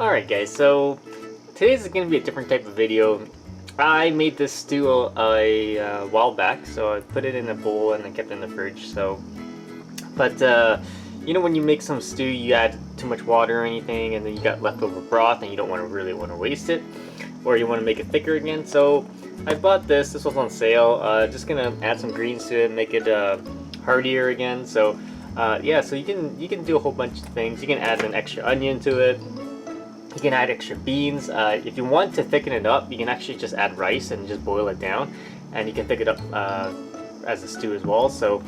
Alright guys, so today's is going to be a different type of video. I made this stew a while back, so I put it in a bowl and then kept it in the fridge. But you know, when you make some stew, you add too much water or anything, and then you got leftover broth, and you don't really want to waste it, or you want to make it thicker again. So I bought this. This was on sale. Just gonna add some greens to it, make it heartier again. So yeah, so you can do a whole bunch of things. You can add an extra onion to it. You can add extra beans. If you want to thicken it up, you can actually just add rice and just boil it down, and you can thicken it up as a stew as well. So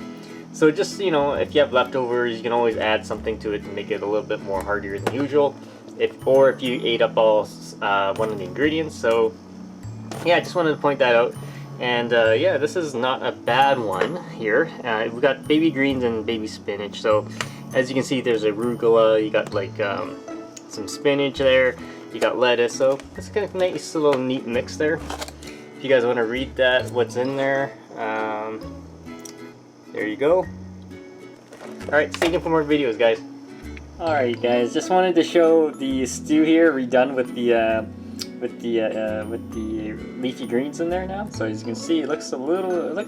just, you know, if you have leftovers, you can always add something to it to make it a little bit more heartier than usual. If you ate up all one of the ingredients. So yeah, I just wanted to point that out. And yeah, this is not a bad one here. We've got baby greens and baby spinach. So as you can see, there's arugula. You got like some spinach there, you got lettuce, so it's kind of nice little neat mix there. If you guys want to read that, what's in there, there you go. Alright, stay tuned for more videos, guys. Alright guys, just wanted to show the stew here redone with the leafy greens in there now. So as you can see, it looks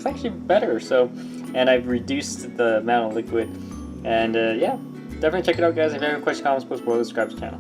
actually better. So, and I've reduced the amount of liquid, and yeah, definitely check it out, guys. If you have any questions, comments, post below, subscribe to the channel.